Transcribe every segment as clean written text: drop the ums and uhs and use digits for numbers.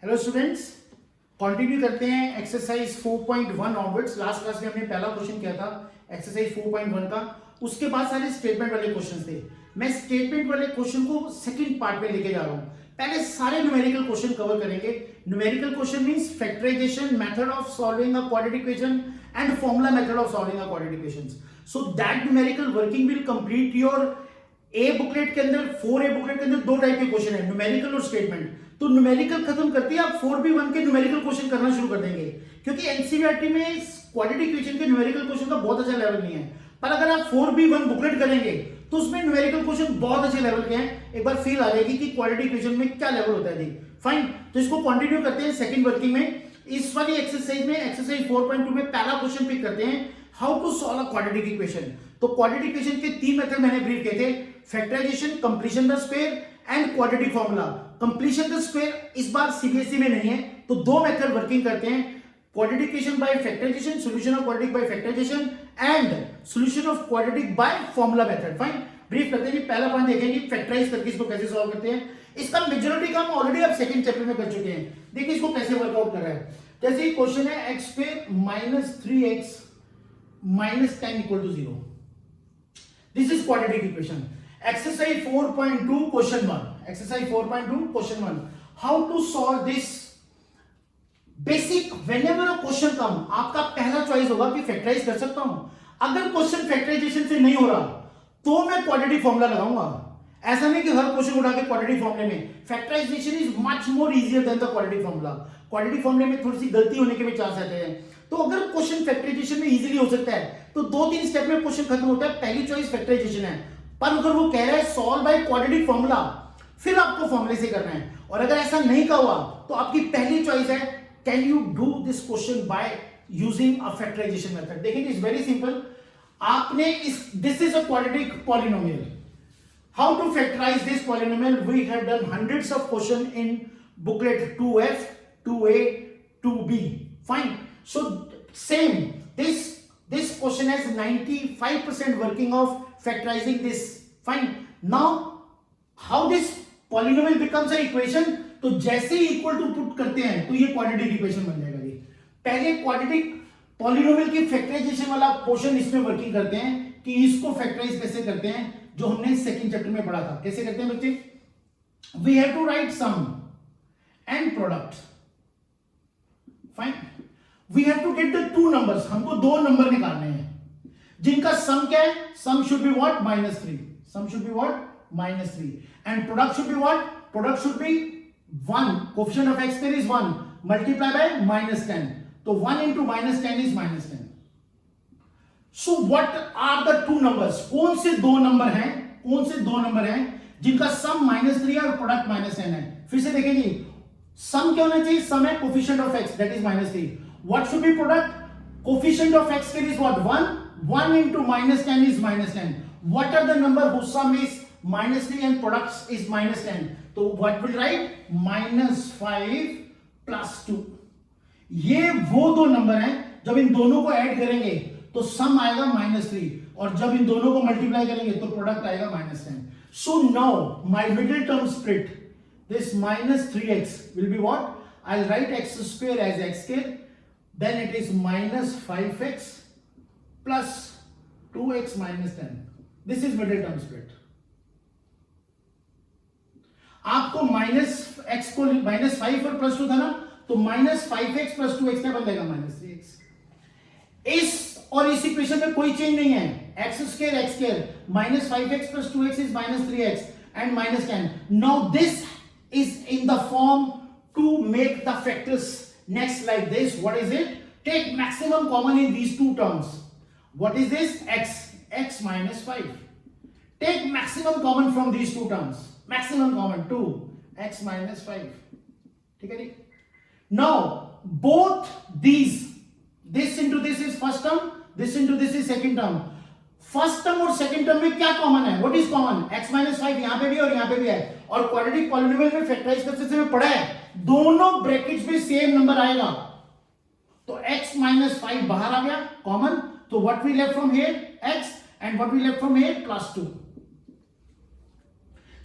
Hello students, continue करते हैं exercise 4.1 onwards. Last class में हमने पहला क्वेश्चन किया था एक्सरसाइज 4.1 का। उसके बाद सारे स्टेटमेंट वाले क्वेश्चन थे। मैं स्टेटमेंट वाले क्वेश्चन को सेकंड पार्ट में लेके जा रहा हूं। पहले सारे न्यूमेरिकल क्वेश्चन कवर करेंगे। Numerical question means factorisation, method of solving a quadratic equation and formula method of solving a quadratic equation. So that numerical working will complete your A booklet के अंदर। 4A बुकलेट के अंदर दो type के question है, numerical और statement. तो numerical खत्म करते हैं आप 4B1 के न्यूमेरिकल क्वेश्चन करना शुरू कर देंगे, क्योंकि एनसीईआरटी में क्वाड्रेटिक इक्वेशन के न्यूमेरिकल क्वेश्चन का बहुत अच्छा लेवल नहीं है। पर अगर आप 4B1 बुकलेट करेंगे तो उसमें न्यूमेरिकल क्वेश्चन बहुत अच्छे लेवल के हैं। एक बार फील आ जाएगी कि क्वाड्रेटिक इक्वेशन में क्या लेवल होता है। जी फाइन, तो इसको कंटिन्यू करते हैं सेकंड वर्किंग में। इस वाली एक्सरसाइज में एक्सरसाइज 4.2 में पहला क्वेश्चन पिक करते हैं, how to solve a quadratic equation. तो क्वाड्रेटिक इक्वेशन के तीन मेथड मैंने ब्रीफ किए थे, factorisation, completion the square and quadratic formula. Completion the square इस बार सीबीएसई में नहीं है, तो दो मेथड वर्किंग करते हैं, quadratic equation by factorisation, solution of quadratic by factorisation and solution of quadratic by formula method. Fine, brief करते हैं। पहला पॉइंट देखेंगे फैक्टराइज करके इसको कैसे सॉल्व करते हैं। इसका मेजॉरिटी काम ऑलरेडी आप सेकंड चैप्टर में कर चुके हैं। देखिए इसको कैसे वर्कआउट कर रहा है। जैसे क्वेश्चन है x square minus 3x minus 10 equal to 0। This is quadratic equation. Exercise 4.2 question 1. Exercise 4.2 question 1. How to solve this? Basic, whenever a question come, आपका पहला चॉइस होगा कि फैक्टराइज कर सकता हूं। अगर क्वेश्चन फैक्टराइजेशन से नहीं हो रहा तो मैं क्वाड्रेटिक फॉर्मूला लगाऊंगा। ऐसा नहीं कि हर क्वेश्चन उठा के क्वाड्रेटिक फॉर्मूले में। Factorisation is much more easier than the quadratic formula. Quadratic फॉर्मूले में थोड़ी सी गलती होने के भी चांस रहते हैं। तो अगर क्वेश्चन फैक्टराइजेशन में इजीली हो सकता है तो 2-3 स्टेप में क्वेश्चन खत्म होता है। पहली चॉइस फैक्टराइजेशन है। पर अगर वो कह रहा है सॉल्व बाय क्वाड्रेटिक फॉर्मूला, फिर आपको फॉर्मूले से करना है। और अगर ऐसा नहीं का हुआ तो आपकी पहली चॉइस है, can you do this question by using a factorisation method. देखिए इट्स वेरी सिंपल। आपने this is a quadratic polynomial. How to factorise this polynomial, we have done hundreds of question in booklet 2F, 2A, 2B. Fine, so same this question has 95% working of factorizing this. Fine. Now how this polynomial becomes an equation? तो जैसे ही equal to put करते हैं तो ये quadratic equation बन जाएगा। जी पहले quadratic polynomial की फैक्टराइजेशन वाला पोर्शन इसमें वर्किंग करते हैं कि इसको फैक्टराइज कैसे करते हैं, जो हमने सेकंड चैप्टर में पढ़ा था। कैसे करते हैं बच्चे, we have to write sum and product. Fine, we have to get the two numbers. हमको दो नंबर निकालने हैं जिनका सम क्या है, sum should be what, -3। Sum should be what, -3 and product should be what, product should be 1। Coefficient of x square is 1 multiply by -10, तो 1 into -10 इज -10। So what are the two numbers, कौन से दो number हैं, कौन से दो number हैं जिनका सम -3 है और प्रोडक्ट -10 है। फिर से देखेंगे, सम क्या होना चाहिए, सम है coefficient of x that is -3। What should be product? Coefficient of x square is what? 1. 1 into -10 is -10. What are the number whose sum is -3 and product is -10? So what will write? -5 plus 2. ये वो दो number हैं, जब इन दोनों को add करेंगे तो सम आएगा -3 और जब इन दोनों को मल्टीप्लाई करेंगे तो प्रोडक्ट आएगा -10. So now my middle term split, this -3x will be what? I'll write x square as x square. Then it is -5x plus 2x minus 10. This is middle term split. आपको -x को -5 और +2 था ना, तो -5x plus 2x क्या बन जाएगा, -3x। इस और इस इक्वेशन में कोई चेंज नहीं है। x square x square -5x plus 2x is -3x and -10. Now this is in the form to make the factors next like this. What is it? Take maximum common in these two terms. What is this? X minus 5. Take maximum common from these two terms. Maximum common 2, x minus 5. ठीक है जी। Now both these, this into this is first term, this into this is second term. First term और second term में क्या common है, what is common, x minus 5 यहां पे भी और यहां पे भी है। और क्वाड्रेटिक पॉलिनोमियल में फैक्टराइज करते समय पढ़ा है, दोनों ब्रैकेट्स में सेम नंबर आएगा। तो x minus 5 बाहर आ गया कॉमन, तो what we left from here, x and what we left from here, +2।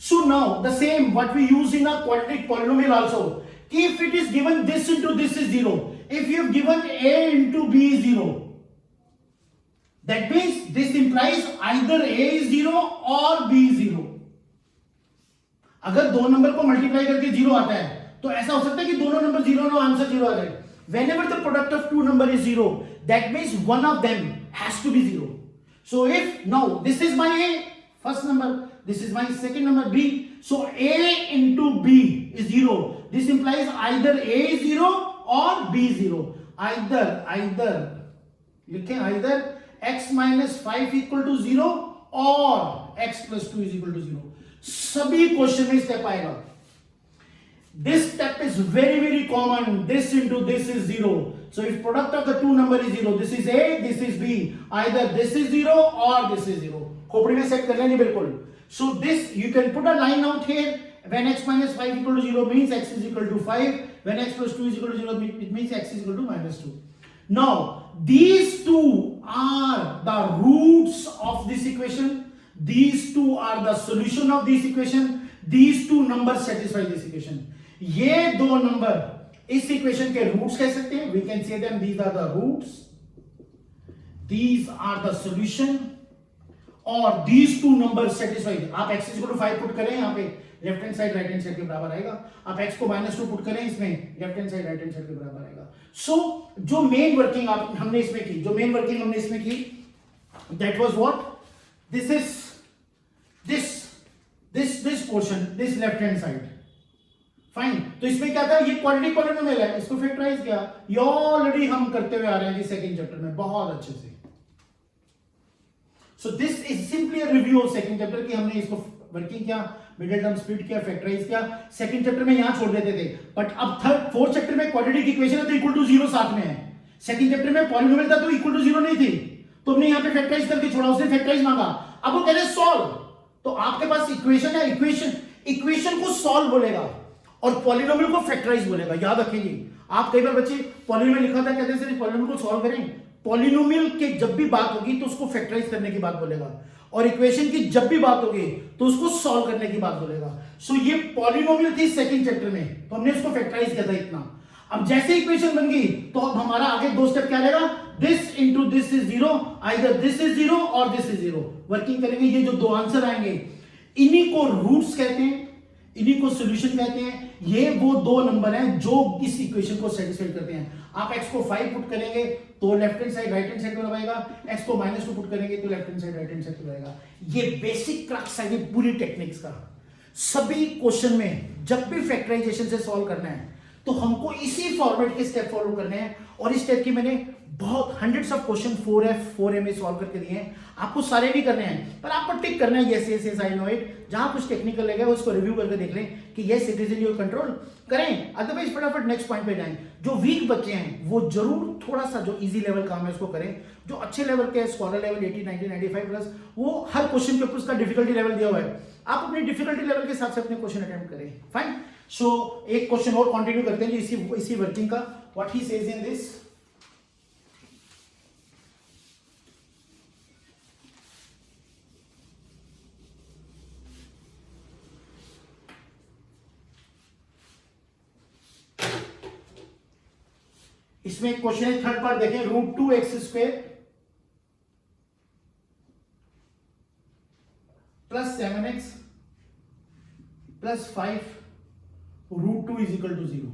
So now the same what we use in a quadratic polynomial also, if it is given this into this is 0, if you have given a into b is 0, that means this implies either a is 0 or b is 0. अगर दो number को multiply करके 0 आता है तो ऐसा हो सकता है कि दोनों नंबर 0 नो आंसर 0 आ जाए. Whenever the product of two number is 0, that means one of them has to be 0. So if now this is my a first number, this is my second number b, so a into b is 0. This implies either a is 0 or b is 0. either लिखें either x minus 5 equal to 0 or x plus 2 is equal to 0. सभी question में step आएगा. This step is very common. This into this is 0. So if product of the two number is 0, this is a, this is b. Either this is 0 or this is 0. खोपड़ी में set कर लेंगे बिल्कुल. So this you can put a line out here. When x minus 5 equal to 0 means x is equal to 5. When x plus 2 is equal to 0, it means x is equal to minus 2. Now these two are the roots of this equation. These two are the solution of this equation. These two numbers satisfy this equation. ये दो number इस equation के roots कह सकते हैं. We can say them these are the roots, these are the solution, और these two number satisfied. आप x इक्वल टू 5 पुट करें यहां पे, left hand side right hand side के बराबर आएगा. आप x को -2 पुट करें इसमें, left hand side right hand side के बराबर आएगा. सो जो मेन वर्किंग हमने इसमें की, that was what, this portion, this left hand side. Fine. तो इसमें क्या था, ये क्वाड्रेटिक पॉलिनोमियल है, इसको फैक्टराइज किया. ये ऑलरेडी हम करते हुए आ रहे हैं जी सेकंड चैप्टर में बहुत अच्छे से. सो this is simply a review of second chapter की. हमने इसको वर्किंग किया, मिडिल टर्म स्प्लिट किया, फैक्टराइज किया. सेकंड चैप्टर में यहां छोड़ देते थे, बट अब फोर्थ चैप्टर में क्वाड्रेटिक इक्वेशन है तो इक्वल टू 0 साथ में है. सेकंड चैप्टर में पॉलिनोमियल था तो इक्वल टू 0 नहीं थी, तो हमने यहां पे फैक्टराइज करके छोड़ा. उसने फैक्टराइज मांगा, अब वो कह रहे सॉल्व. तो आपके पास इक्वेशन है, इक्वेशन को सॉल्व बोलेगा और पॉलिनोमियल को फैक्टराइज बोलेगा. याद रखेंगे आप. कई बार बच्चे पॉलिनोमियल लिखा था, कहते हैं सर पॉलिनोमियल को सॉल्व करें. पॉलिनोमियल के जब भी बात होगी तो उसको फैक्टराइज करने की बात बोलेगा, और इक्वेशन की जब भी बात होगी तो उसको सॉल्व करने की बात बोलेगा. सो ये पॉलिनोमियल थी सेकंड चैप्टर में, तो हमने उसको फैक्टराइज किया था इतना. अब जैसे इक्वेशन बन गई तो अब हमारा आगे दो स्टेप क्या रहेगा, this into this is 0, either this is 0 और दिस इज 0. वर्किंग करेंगे. ये जो दो आंसर आएंगे इन्हीं को रूट्स कहते हैं, इन्हीं को सॉल्यूशन कहते हैं. ये वो दो नंबर हैं जो इस इक्वेशन को सेटिस्फाई करते हैं. आप x को 5 पुट करेंगे तो left hand side right hand side पर आएगा, x को -2 पुट करेंगे तो left hand side right hand side पर आएगा. ये बेसिक क्रक्स है ये पूरी टेक्निक्स का. सभी क्वेश्चन में जब भी फैक्टराइजेशन से सॉल्व करना है तो हमको इसी फॉर्मेट के स्टेप फॉलो करने हैं. और इस स्टेप की मैंने बहुत hundreds of question 4F 4A में सॉल्व करके दिए हैं. आपको सारे नहीं करने हैं, पर आपको टिक करना है yes yes yes I know it. जहां कुछ टेक्निकल लगेगा उसको रिव्यू करके देख लें कि yes it is in your control करें. अदरवाइज फटाफट नेक्स्ट पॉइंट पे जाएं. जो वीक बच्चे हैं वो जरूर थोड़ा सा जो इजी लेवल काम है उसको करें. जो अच्छे लेवल के स्कॉलर लेवल 80 90 95 प्लस, वो हर क्वेश्चन के ऊपर उसका डिफिकल्टी लेवल दिया हुआ है. आप अपनी डिफिकल्टी लेवल के हिसाब से अपने क्वेश्चन अटेम्प्ट करें. फाइन. सो एक क्वेश्चन और कंटिन्यू करते हैं जो इसी वर्किंग का. What he says in this, इसमें एक क्वेश्चन है थर्ड पार्ट देखें. √2x² plus 7x plus 5 √2 is equal to 0.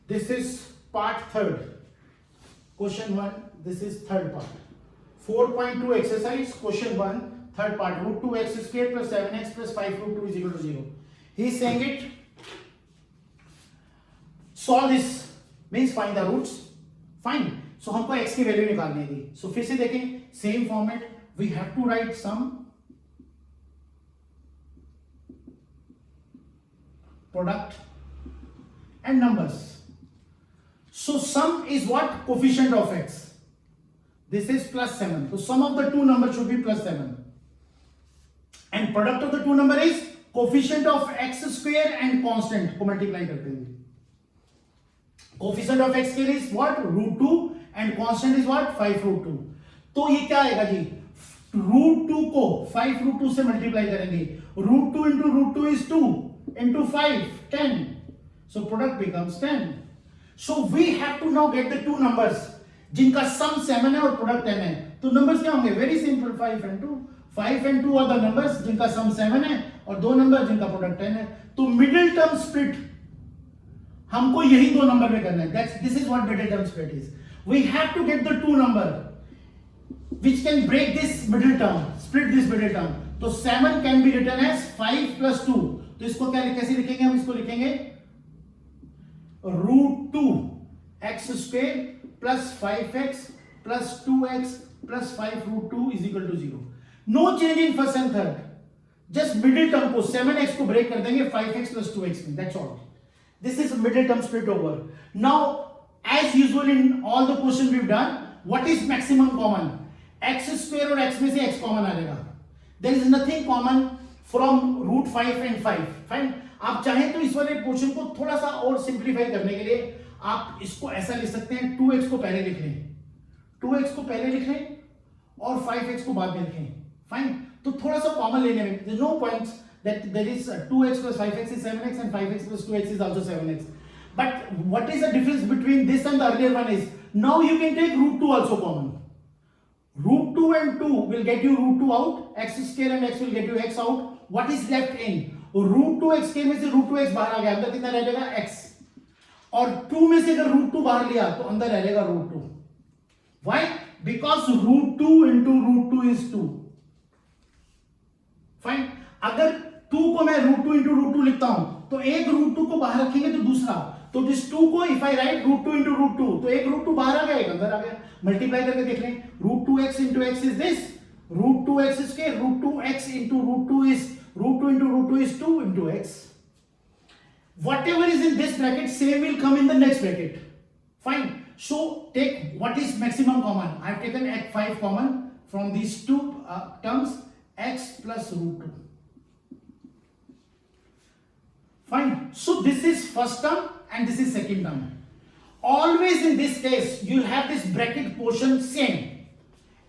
This is part third. Question 1. This is third part. 4.2 exercise. Question 1. Third part. √2x² plus 7x plus 5 √2 is equal to 0. He is saying it. Solve this. Means find the roots. Fine. So हमको x की value निकालनी थी. So फिर से देखें same format. We have to write sum, product and numbers. So sum is what? Coefficient of x. This is plus 7. So sum of the two numbers should be plus 7. And product of the two number is coefficient of x² and constant को multiply करते हैं. Coefficient of x is what? √2 and constant is what? 5 √2. तो ये क्या आएगा जी? √2 को 5 √2 से multiply करेंगे. √2 into √2 is 2 into 5 10. So product becomes 10. So we have to now get the two numbers जिनका sum 7 है और product 10 है. तो numbers क्या होंगे? Very simple, 5 and 2. 5 and 2 are the numbers जिनका sum 7 है और दो नंबर जिनका product 10 है. तो middle term split हमको यही दो नंबर में करना है. This is what middle term split is. We have to get the two number which can break this middle term, split this middle term. तो 7 can be written as 5 plus 2. तो इसको क्या कैसे लिखेंगे? हम इसको लिखेंगे √2 x square plus 5x plus 2x plus 5 √2 is equal to 0. No change in first and third. Just middle term को 7x को break कर देंगे 5x plus 2x में. That's all. This is middle term split over. Now, as usual in all the questions we've done, what is maximum common? X square और x में से x common आ जाएगा. There is nothing common from √5 and 5. Fine. आप चाहें तो इस वाले portion को थोड़ा सा और सिंप्लीफाई करने के लिए आप इसको ऐसा लिख सकते हैं. 2x को पहले लिख लें, 2x को पहले लिख लें और 5x को बाद में लिखें. फाइन. तो थोड़ा सा कॉमन लेने में there's no point that there is 2x plus 5x is 7x and 5x plus 2x is also 7x. But what is the difference between this and the earlier one is now you can take √2 also common. √2 and 2 will get you √2 out, x square and x will get you x out. What is left in? √2x के में से √2x बाहर आ गया, अंदर कितना रह जाएगा? x. और 2 में से अगर √2 बाहर लिया तो अंदर रह जाएगा √2. Why? Because √2 into √2 is 2. Fine. अगर 2 को मैं √2 into √2 लिखता हूं तो एक √2 को बाहर रखेंगे तो दूसरा, तो इस 2 को if I write √2 into √2 तो एक √2 बाहर आ गया, एक अंदर आ गया. मल्टीप्लाई करके देख लें. √2x into x is this, √2x square, √2x into √2 is √2 into √2 is 2 into x. Whatever is in this bracket, same will come in the next bracket. Fine. So take what is maximum common. I have taken x5 common from these two terms, x plus √2. Fine. So this is first term and this is second term. Always in this case, you have this bracket portion same.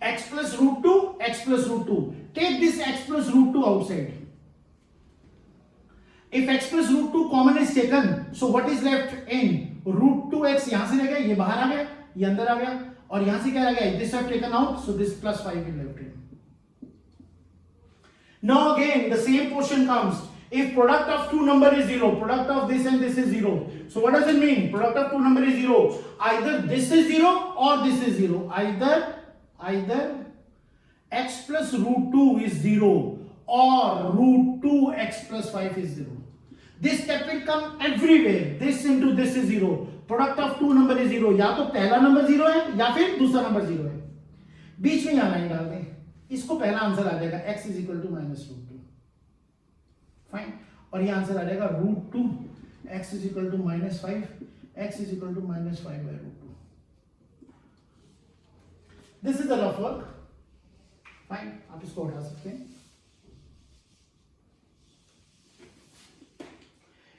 X plus √2, x plus √2. Take this x plus √2 outside. If x plus √2 common is taken, so what is left in? √2x यहां से रह गया, ये बाहर आ गया, ये अंदर आ गया, और यहां से क्या रह गया? This have taken out, so this plus 5 will left in. Now again, the same portion comes. If product of two number is 0, product of this and this is 0. So what does it mean? Product of two number is 0. Either this is 0 or this is 0. Either x plus √2 is 0 or √2x plus 5 is 0. This step will come everywhere. This into this is 0. Product of two number is 0. या तो पहला number 0 है या फिर दूसरा number 0 है. बीच में यहाँ लाइन डाल दें, इसको पहला आंसर आ जाएगा x is equal to minus √2. Fine. और ये आंसर आ जाएगा √2 x is equal to minus 5, x is equal to minus 5 by √2. This is the rough work. Fine. आप इसको उठा सकते हैं.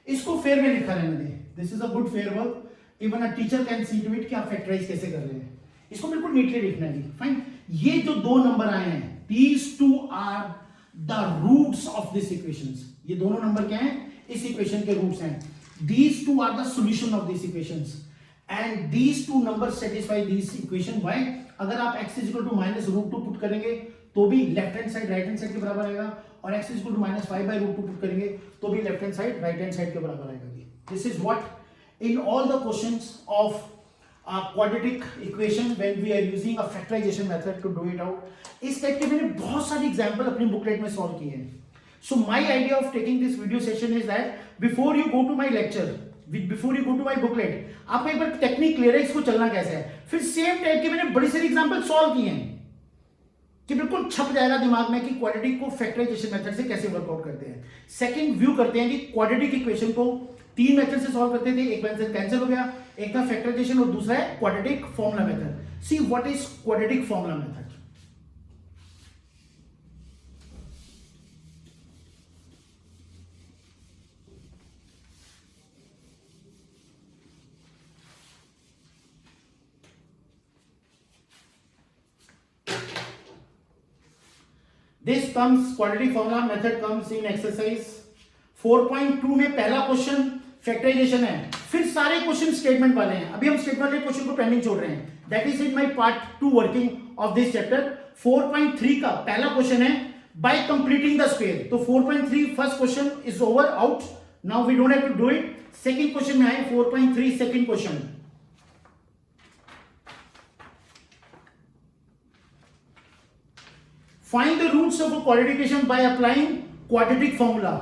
इसको फेयर में लिखा रहने दें. This is a good fair work. Even a teacher can see to it कि आप फैक्टराइज कैसे कर रहे हैं. इसको बिल्कुल नीटली लिखना है. फाइन. ये जो दो नंबर आए हैं, these two are the roots of this equations. ये दोनों नंबर क्या हैं? इस इक्वेशन के रूट्स हैं. These two are the solution of these equations and these two numbers satisfy this equation. Why? अगर आप x is equal to minus √2 put करेंगे तो भी left hand side right hand side के बराबर आएगा, और x is equal to minus 5 by √2 put करेंगे तो भी left hand side right hand side के बराबर आएगा. This is what in all the questions of quadratic equation when we are using a factorization method to do it out. इस type के मैंने बहुत सारे एग्जांपल अपनी बुकलेट में सॉल्व किए हैं. So my idea of taking this video session is that before you go to my lecture, before you go to my booklet, आपको एक बार टेक्निक क्लियर है इसको चलना कैसे है. फिर सेम टाइप के मैंने बड़ी सारी एग्जांपल सॉल्व किए हैं कि बिल्कुल छप जाएगा दिमाग में कि क्वाड्रेटिक को फैक्टराइजेशन मेथड से कैसे वर्कआउट करते हैं. सेकंड व्यू करते हैं कि क्वाड्रेटिक इक्वेशन को तीन मेथड से सॉल्व करते थे. एक मेथड कैंसिल हो गया, एक था फैक्टराइजेशन और दूसरा है quadratic formula method. See what is quadratic formula method. This comes, quadratic formula method comes in exercise 4.2 में पहला क्वेश्चन फैक्टराइजेशन है, फिर सारे क्वेश्चन स्टेटमेंट वाले हैं। अभी हम स्टेटमेंट वाले क्वेश्चन को पेंडिंग छोड़ रहे हैं। That is in my part 2 working of this chapter. 4.3 का पहला क्वेश्चन है बाय कंप्लीटिंग द स्क्वायर। तो 4.3 first question is over out, now we don't have to do it. Second question में आए 4.3 second question. Find the roots of a quadratic by applying quadratic formula.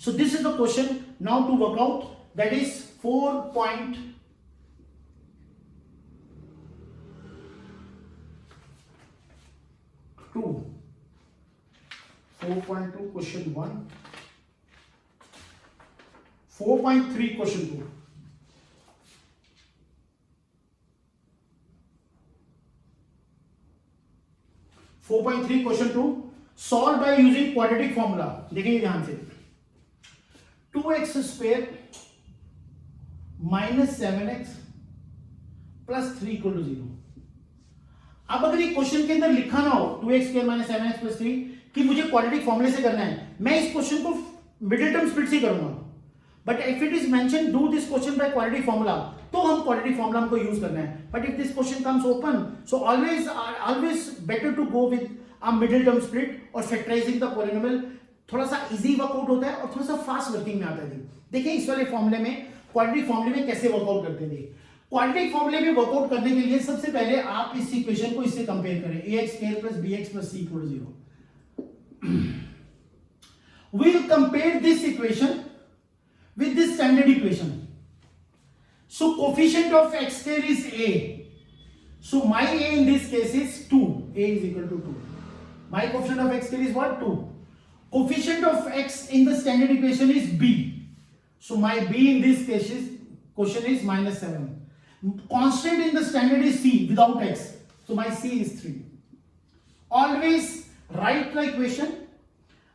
So this is the question now to work out. That is 4.2. 4.2 question 1. 4.3 question 2. 4.3 question 2 solve by using quadratic formula. देखिए ध्यान से, 2x square minus 7x plus 3 equal to 0। अब अगर ये question के अंदर लिखा ना हो 2x square minus 7x plus 3 कि मुझे क्वाड्रेटिक फॉर्मूले से करना है, मैं इस क्वेश्चन को मिडिल टर्म स्प्लिट से करूंगा। But if it is mention do this question by quadratic formula, तो हम क्वाड्रेटिक फॉर्मूला हमको यूज करना है। But if this question comes open, so always better to go with a middle term split और factorising the polynomial. थोड़ा सा easy workout होता है और थोड़ा सा फास्ट वर्किंग में आता है। देखिए इस वाले फॉर्मूले में, क्वाड्रेटिक फॉर्मूले में कैसे वर्कआउट करते थे। क्वाड्रेटिक फॉर्मूले में वर्कआउट करने के लिए सबसे पहले आप इस इक्वेशन को इससे कंपेयर करें, ax square plus bx plus c equal to 0। We will compare this equation with this standard equation. So coefficient of x square is a. So my a in this case is 2. A is equal to 2. My coefficient of x square is what? 2. Coefficient of x in the standard equation is b. So my b in this case is quotient is minus 7. Constant in the standard is c without x. So my c is 3. Always write the equation.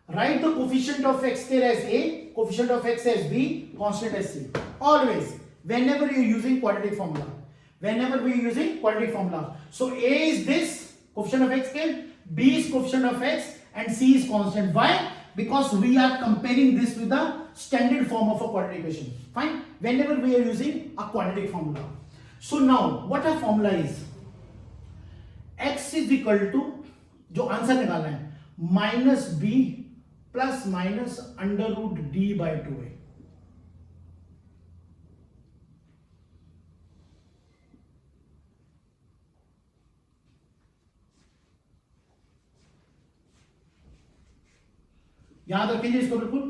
Write the coefficient of x square as a, coefficient of x as b, constant as c. Always, whenever you are using quadratic formula. Whenever we are using quadratic formula. So a is this, coefficient of x square, b is coefficient of x, and c is constant. Why? Because we are comparing this with the standard form of a quadratic equation. Fine? Whenever we are using a quadratic formula. So now, what a formula is? x is equal to, जो answer निकालना है, minus b plus minus under root D by 2a। याद रखेंगे इसको बिल्कुल।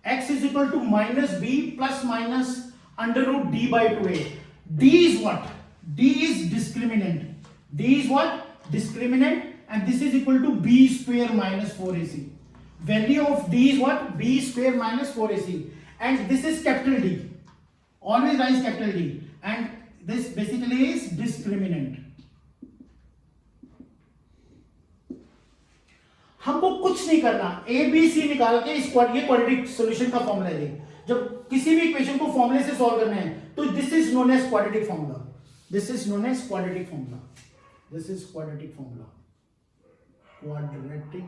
x is equal to minus B plus minus under root D by 2a। d is what? d is discriminant. d is what? Discriminant, and this is equal to b square minus 4ac। Value of d is what? b square minus 4ac, and this is capital D. Always write capital D, and this basically is discriminant. हमको कुछ नहीं करना, a b c निकाल के इस ये quadratic solution का formula है। जब किसी भी इक्वेशन को फॉर्मूले से सॉल्व करना है तो this is known as quadratic formula. This is known as quadratic formula. This is quadratic formula. Quadratic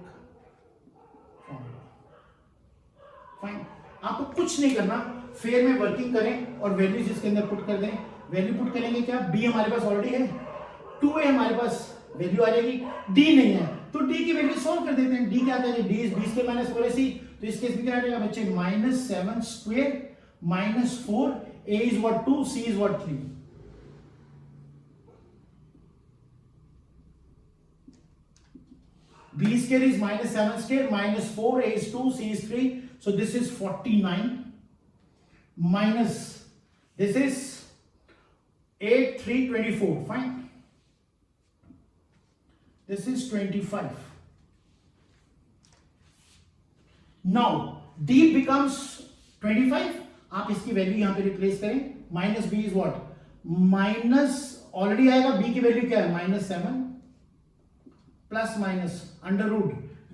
fine. आपको कुछ नहीं करना, फेयर में वर्किंग करें और वैल्यूज इसके अंदर पुट कर दें। वैल्यू पुट करेंगे क्या? b हमारे पास ऑलरेडी है, 2a हमारे पास वैल्यू आ जाएगी, d नहीं है तो d की वैल्यू सॉल्व कर देते हैं। d क्या आता है? d is b square minus 4ac। तो इस केस में क्या आ जाएगा बच्चे? Minus 7 square minus 4, a is what? 2, c is what? 3। b square is minus 7 square minus 4, a is 2, c is 3. So this is 49 minus this is 8, 3, 24. Fine. This is 25. Now d becomes 25. आप इसकी value यहां पे replace करें। Minus b is what? Minus already आएगा, b की value क्या है? Minus 7 plus minus under root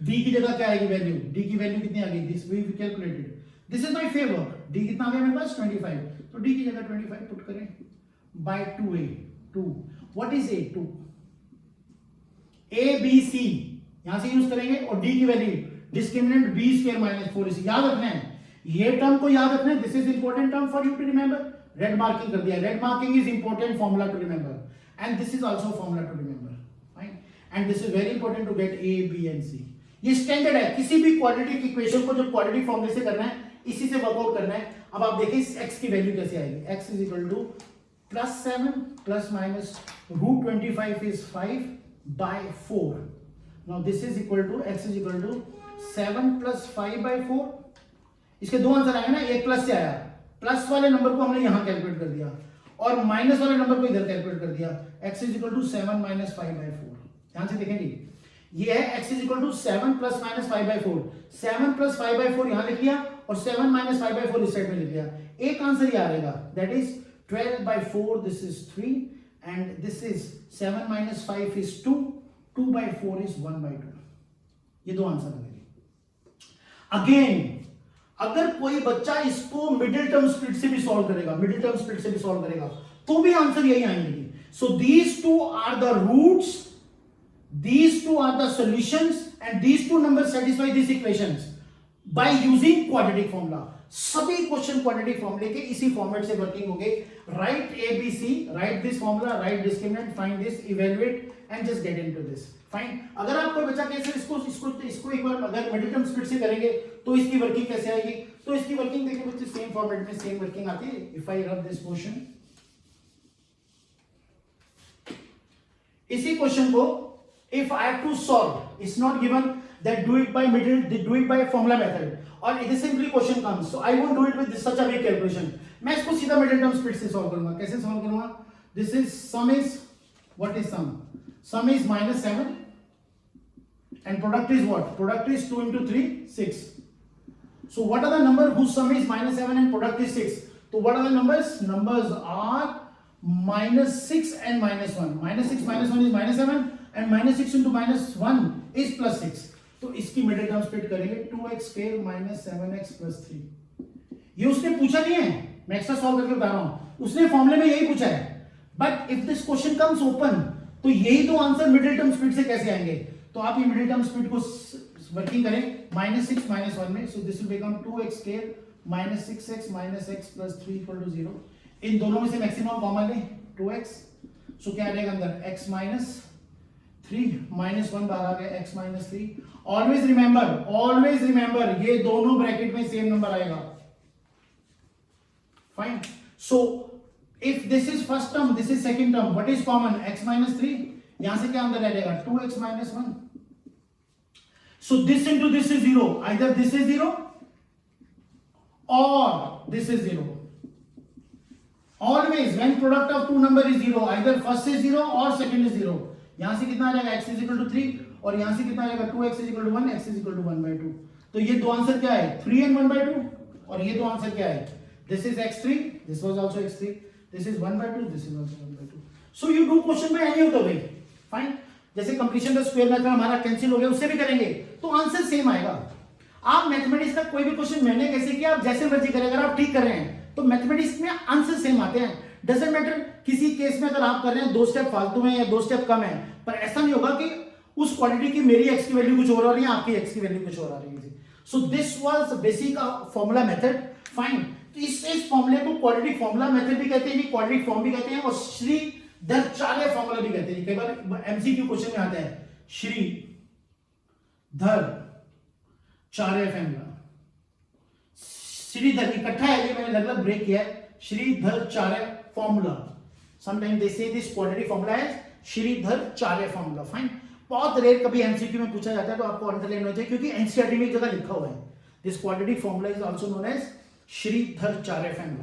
d की जगह क्या आएगी वैल्यू? d की वैल्यू कितनी आ गई? This we calculated. This is my favour. d कितना आ गया मेरे पास? 25। तो d की जगह 25 पुट करें by 2a। 2 what is a? 2 a b c यहां से यूज करेंगे और d की value discriminant b square minus 4ac। याद रखना है ये टर्म को याद रखना है, this is important term for you to remember. Red marking कर दिया, red marking is important formula to remember and this is also formula to remember. Fine. And this is very important to get A B and C. ये standard है, किसी भी quadratic equation को जब quadratic फॉर्मूले से करना है इसी से वर्कआउट करना है. अब आप देखिए इस x की वैल्यू कैसे आएगी. x is equal to +7 plus minus √25 is 5/4. Now this is equal to x is equal to 7 plus 5/4. इसके दो आंसर आए ना, एक प्लस से आया, प्लस वाले नंबर को हमने यहां कैलकुलेट कर दिया और माइनस वाले नंबर को इधर कैलकुलेट कर दिया. x is equal to 7 minus 5/4. ध्यान से देखेंगे, ये है x is equal to 7 plus minus 5/4. 7 plus 5/4 यहां लिख लिया और 7 माइनस 5/4 इस साइड में लिख लिया. एक आंसर ये आ रहेगा, that is 12/4. This is 3 and this is 7 minus 5 is 2. 2/4 is 1/2. ये दो आंसर आ गए. अगेन अगर कोई बच्चा इसको मिडिल टर्म स्प्लिट से भी सॉल्व करेगा, मिडिल टर्म स्प्लिट से भी सॉल्व करेगा तो भी आंसर यही आएंगे. So these two are the roots, these two are the solutions and these two numbers satisfy these equations by using quadratic formula. सभी क्वेश्चन क्वाड्रेटिक फॉर्मूले के इसी फॉर्मेट से वर्किंग होंगे. Right ABC, right this formula, right discriminant, find this, evaluate and just get into this. Fine. अगर आप कोई बच्चा कैसे इसको एक बार अगर मिडिल टर्म स्प्लिट से करेंगे तो इसकी वर्किंग कैसे आएगी, तो इसकी वर्किंग देखिए बच्चे सेम फॉर्मेट में सेम वर्किंग आती है. If I rub this question, इसी क्वेश्चन को if I have to solve, it's not given that do it by middle, do it by formula method, or it is simply question comes, so I won't do it with such a big calculation. मैं इसको सीधा middle term split से solve करूंगा. कैसे solve करूंगा? This is sum is, what is sum? Sum is -7 and product is what? Product is 2 into 3, 6. So what are the number whose sum is -7 and product is 6? So what are the numbers? Numbers are -6 and -1. -6 -1 is -7 and -6 into -1 is +6. तो इसकी middle term split करेंगे 2x square - 7x + 3. ये उसने पूछा नहीं है, मैं extra solve करके बता रहा हूं. उसने फॉर्मूले में यही पूछा है. But if this question comes open तो यही दो आंसर मिडिल टर्म स्प्लिट से कैसे आएंगे. तो आप ये मिडिल टर्म स्प्लिट को वर्किंग करें -6 -1 में. So this will become 2x square -6x - x + 3 = 0. इन दोनों में से मैक्सिमम कॉमन ले 2x. सो क्या रहेगा अंदर, x - 3 -1 बाहर आ गया, x - 3. ऑलवेज रिमेंबर ये दोनों ब्रैकेट में सेम नंबर आएगा. Fine. So if this is first term, this is second term, what is common, x - 3. यहां से क्या अंदर रहेगा, 2x - 1. So this into this is 0. Either this is 0 और this is 0. Always when product of two number is 0, either first is 0 और second is 0. यहां से कितना आ जाएगा, x is equal to 3 और यहां से कितना आ जाएगा, 2x is equal to 1, x is equal to 1/2. तो ये दो आंसर क्या है, 3 and 1/2. और ये दो आंसर क्या है, this is x3, this was also x3, this is 1/2, this is also 1/2. So you do question by any of the way. Fine. जैसे कंप्लीशन का स्क्वायर मेथड हमारा कैंसिल हो गया, उससे भी करेंगे तो आंसर सेम आएगा. आप मैथमेटिक्स का कोई भी क्वेश्चन मैंने कैसे किया, आप जैसे मर्जी करें, अगर आप ठीक कर रहे हैं तो मैथमेटिक्स में आंसर सेम आते हैं. डजंट मैटर किसी केस में अगर आप कर रहे हैं 2 स्टेप फालतू में या 2 स्टेप कम है, पर ऐसा नहीं होगा कि उस क्वांटिटी की मेरी x की वैल्यू कुछ और आ रही है, आपकी x की वैल्यू कुछ और आ रही है. So this was basic formula method. Fine. तो इस फॉर्मूले को क्वाड्रेटिक फॉर्मूला मेथड भी कहते हैं, क्वाड्रेटिक फॉर्म भी कहते हैं और श्रीधर फॉर्मूला भी कहते हैं. कई बार एमसीक्यू क्वेश्चन में आता है श्रीधर फॉर्मूला. श्रीधर इकट्ठा है, ये मैंने अलग ब्रेक किया है. श्रीधर फॉर्मूला. समटाइम दे से दिस क्वाड्रेटिक फॉर्मूला है श्रीधर फॉर्मूला. फाइन. बहुत रेयर कभी एमसीक्यू में पूछा जाता है तो आपको अंडरलाइन होना चाहिए क्योंकि एनसीईआरटी में एक जगह लिखा हुआ है. This quadratic formula is also known as Shridhar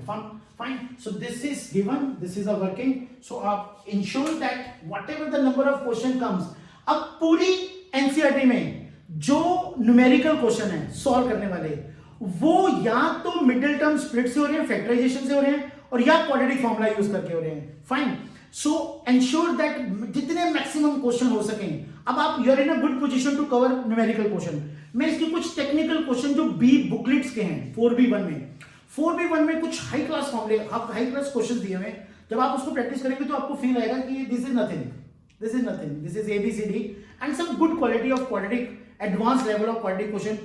formula. Fine. So this is given, this is a working. So आप ensure that whatever the number of question comes, अब पूरी एनसीईआरटी में जो न्यूमेरिकल क्वेश्चन है सॉल्व करने वाले वो या तो मिडिल टर्म स्प्लिट से हो रहे हैं, फैक्टराइजेशन से हो रहे हैं और या क्वाड्रेटिक फॉर्मूला यूज करके हो रहे हैं. फाइन. सो एंश्योर दैट जितने मैक्सिमम क्वेश्चन हो सकें. अब आप you are in a good position to cover numerical question. मैं इसके कुछ टेक्निकल क्वेश्चन जो बी बुकलेट्स के हैं 4B1 में कुछ हाई क्लास फॉर्मूले, हाई क्लास क्वेश्चन दिए हुए. जब आप उसको प्रैक्टिस करेंगे तो आपको फील आएगा कि this is nothing, this is ABCD and some good quality of quadratic, advance level of quadratic question.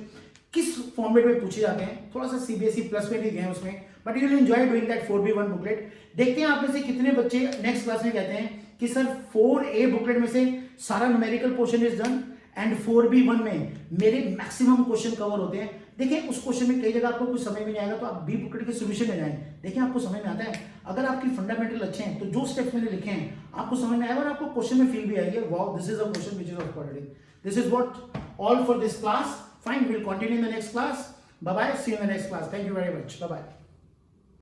किस फॉर्मेट में पूछे जाते हैं, थोड़ा सा सीबीएसई प्लस में भी गए उसमें, but you will enjoy doing that 4B1 booklet. देखते हैं आप में से कितने बच्चे नेक्स्ट क्लास में कहते हैं कि सर 4A बुकलेट में से सारा numerical portion is done and 4B1 में मेरे मैक्सिमम क्वेश्चन कवर होते हैं। देखिए उस क्वेश्चन में कई जगह आपको कुछ समझ में नहीं आएगा तो आप बी बुकलेट के सोल्यूशन में जाएं, देखिए आपको समझ में आता है। अगर आपकी फंडामेंटल अच्छे हैं तो जो स्टेप्स मैंने लिखे हैं आपको समझ में आएगा और आपको क्वेश्चन में फील भी आएगी, wow this is a question which is of quadratic. This is what all for this class, fine, we will continue in the next class. Bye bye, see you in the next class, thank you very much, bye bye.